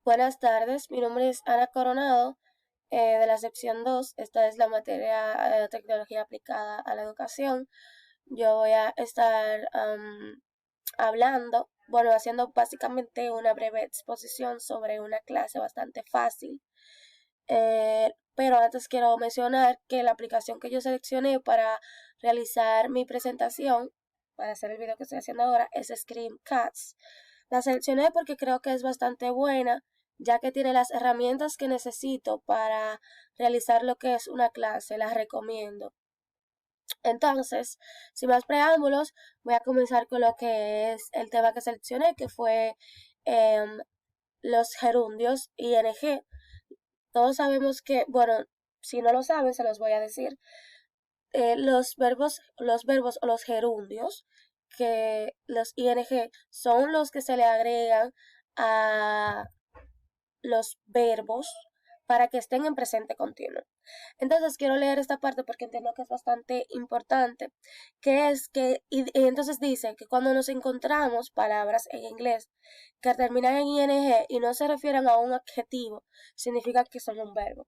Buenas tardes, mi nombre es Ana Coronado, de la sección 2. Esta es la materia de tecnología aplicada a la educación. Yo voy a estar hablando, bueno, haciendo básicamente una breve exposición sobre una clase bastante fácil. Pero antes quiero mencionar que la aplicación que yo seleccioné para realizar mi presentación, para hacer el video que estoy haciendo ahora, es Screencast. La seleccioné porque creo que es bastante buena, ya que tiene las herramientas que necesito para realizar lo que es una clase. La recomiendo. Entonces, sin más preámbulos, voy a comenzar con lo que es el tema que seleccioné, que fue los gerundios ing. Todos sabemos que, bueno, si no lo saben, se los voy a decir. Los verbos o los gerundios, que los ing son los que se le agregan a los verbos para que estén en presente continuo. Entonces quiero leer esta parte porque entiendo que es bastante importante, que es que, y entonces dice que cuando nos encontramos palabras en inglés que terminan en ing y no se refieren a un adjetivo, significa que son un verbo.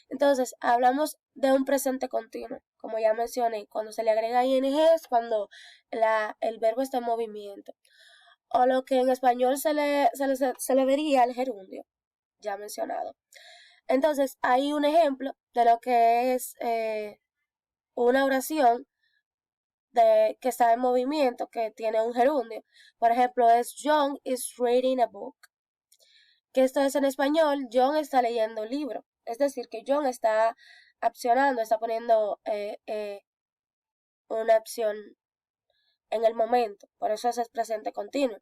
Entonces, hablamos de un presente continuo, como ya mencioné, cuando se le agrega ing es cuando el verbo está en movimiento, o lo que en español se le vería el gerundio, ya mencionado. Entonces, hay un ejemplo de lo que es una oración que está en movimiento, que tiene un gerundio. Por ejemplo, es John is reading a book. Que esto es en español, John está leyendo un libro. Es decir, que John está accionando, está poniendo una acción en el momento. Por eso es presente continuo.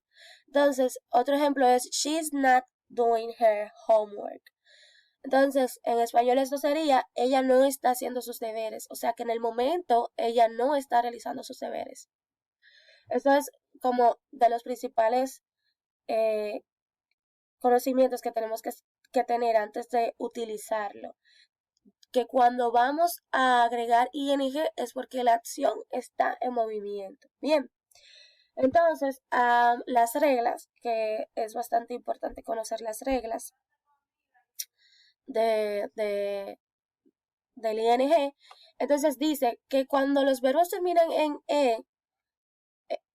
Entonces, otro ejemplo es She's not doing her homework. Entonces, en español esto sería, ella no está haciendo sus deberes. O sea que en el momento ella no está realizando sus deberes. Esto es como de los principales eh, conocimientos que tenemos que tener antes de utilizarlo. Que cuando vamos a agregar ing es porque la acción está en movimiento. Bien, entonces las reglas, que es bastante importante conocer las reglas de, de, del ing. Entonces dice que cuando los verbos terminan en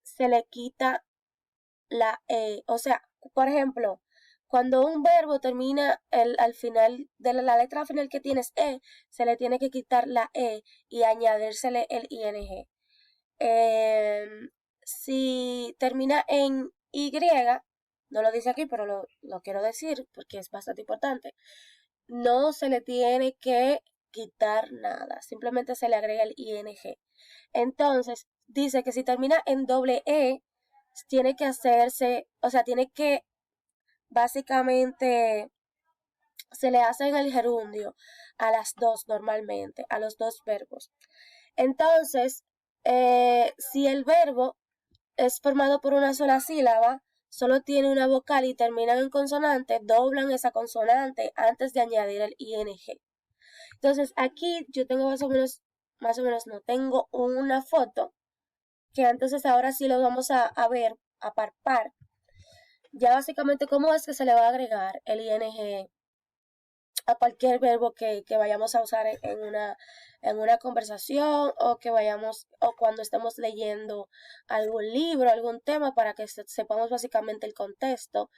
se le quita la o sea, por ejemplo, cuando un verbo termina al final de la letra final que tienes se le tiene que quitar la y añadírsele el ing. Eh, si termina en y, no lo dice aquí, pero lo quiero decir porque es bastante importante, no se le tiene que quitar nada, simplemente se le agrega el ing. Entonces, dice que si termina en doble tiene que hacerse, o sea, tiene que básicamente se le hace en el gerundio a las dos normalmente, a los dos verbos. Entonces, si el verbo es formado por una sola sílaba, solo tiene una vocal y terminan en consonante, doblan esa consonante antes de añadir el ing. Entonces, aquí yo tengo más o menos no, tengo una foto que entonces ahora sí lo vamos a ver, a par par. Ya básicamente cómo es que se le va a agregar el ing a cualquier verbo que vayamos a usar en una conversación o que vayamos o cuando estemos leyendo algún libro, algún tema para que sepamos básicamente el contexto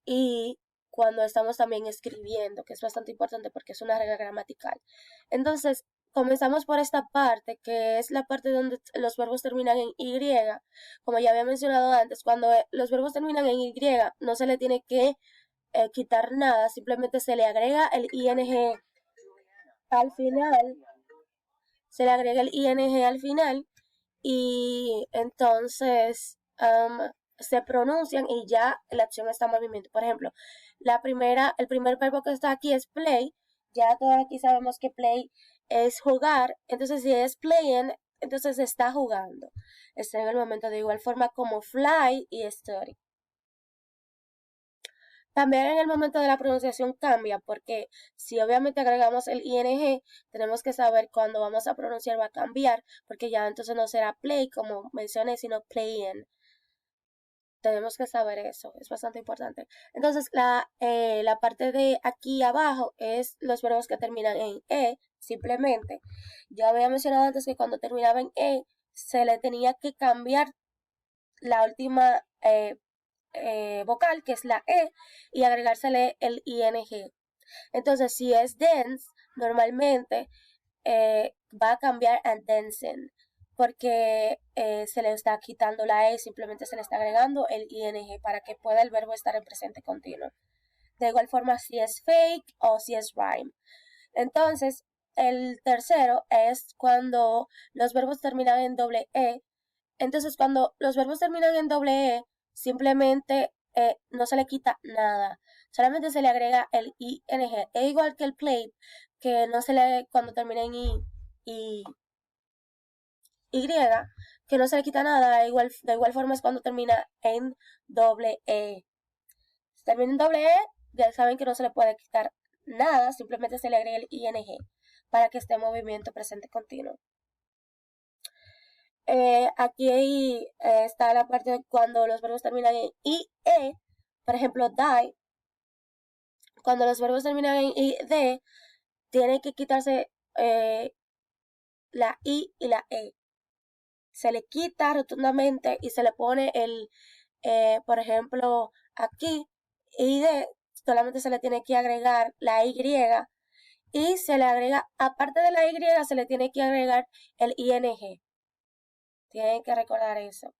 y cuando estamos también escribiendo, que es bastante importante porque es una regla gramatical. Entonces, comenzamos por esta parte, que es la parte donde los verbos terminan en Y. Como ya había mencionado antes, cuando los verbos terminan en Y, no se le tiene que quitar nada, simplemente se le agrega el ing al final, se le agrega el ing al final y entonces se pronuncian y ya la acción está en movimiento. Por ejemplo, el primer verbo que está aquí es play, ya todos aquí sabemos que play es jugar, entonces si es playing, entonces está jugando, está en el momento de igual forma como fly y study. También en el momento de la pronunciación cambia, porque si obviamente agregamos el ing, tenemos que saber cuándo vamos a pronunciar va a cambiar, porque ya entonces no será play como mencioné, sino playing. Tenemos que saber eso, es bastante importante. Entonces, la parte de aquí abajo es los verbos que terminan en simplemente. Ya había mencionado antes que cuando terminaba en se le tenía que cambiar la última vocal, que es la y agregársele el ing. Entonces, si es dense, normalmente va a cambiar a dancing, porque se le está quitando la simplemente se le está agregando el ing para que pueda el verbo estar en presente continuo. De igual forma, si es fake o si es rhyme. Entonces, el tercero es cuando los verbos terminan en doble E. Entonces, cuando los verbos terminan en doble E, simplemente no se le quita nada. Solamente se le agrega el ing. Es igual que el play, que no se le, cuando termina en y, y, que no se le quita nada. De igual forma es cuando termina en doble E. Si termina en doble E, ya saben que no se le puede quitar nada, simplemente se le agrega el ing para que esté en movimiento presente continuo. Aquí está la parte de cuando los verbos terminan en IE, por ejemplo, die. Cuando los verbos terminan en ID, tiene que quitarse la I y la E. Se le quita rotundamente y se le pone por ejemplo, aquí, ID, solamente se le tiene que agregar la Y y se le agrega, aparte de la Y, se le tiene que agregar el ING. Tienen que recordar eso.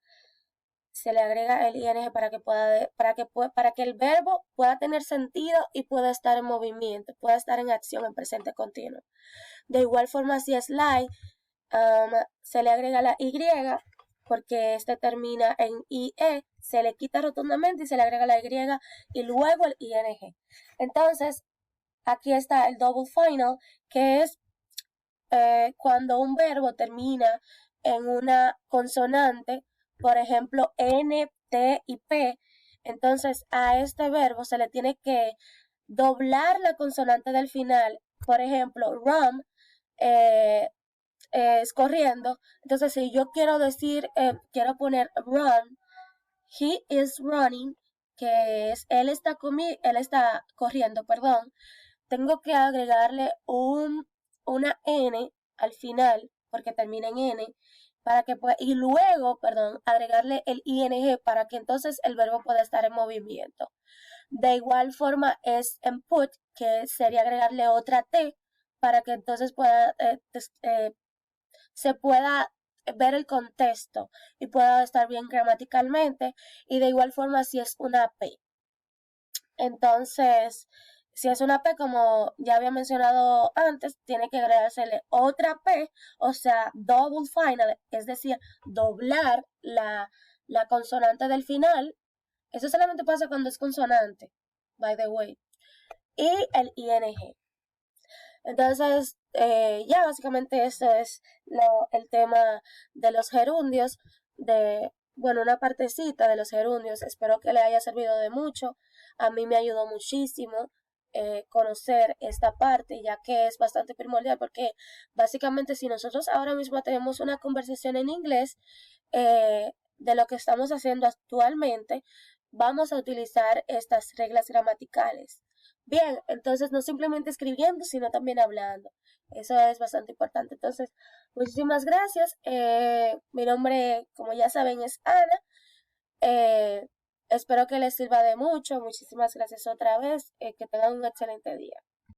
Se le agrega el ing para que el verbo pueda tener sentido y pueda estar en movimiento, pueda estar en acción en presente continuo. De igual forma, si es lie, se le agrega la y porque este termina en ie, se le quita rotundamente y se le agrega la y y luego el ing. Entonces, aquí está el double final, que es cuando un verbo termina en una consonante, por ejemplo, N, T y P, entonces a este verbo se le tiene que doblar la consonante del final. Por ejemplo, run es corriendo. Entonces, si yo quiero decir, quiero poner run, he is running, que es él está corriendo, perdón, tengo que agregarle una N al final, porque termina en N, y luego, perdón, agregarle el ing para que entonces el verbo pueda estar en movimiento. De igual forma es en put, que sería agregarle otra T para que entonces se pueda ver el contexto y pueda estar bien gramaticalmente, y de igual forma si es una P. Entonces, si es una P, como ya había mencionado antes, tiene que agregársele otra P, o sea, double final, es decir, doblar la consonante del final. Eso solamente pasa cuando es consonante, by the way. Y el ing. Entonces, ya básicamente eso es el tema de los gerundios, bueno, una partecita de los gerundios. Espero que le haya servido de mucho. A mí me ayudó muchísimo conocer esta parte, ya que es bastante primordial, porque básicamente si nosotros ahora mismo tenemos una conversación en inglés de lo que estamos haciendo actualmente, vamos a utilizar estas reglas gramaticales. Bien, entonces no simplemente escribiendo, sino también hablando. Eso es bastante importante. Entonces, muchísimas gracias. Mi nombre, como ya saben, es Ana. Espero que les sirva de mucho. Muchísimas gracias otra vez. Que tengan un excelente día.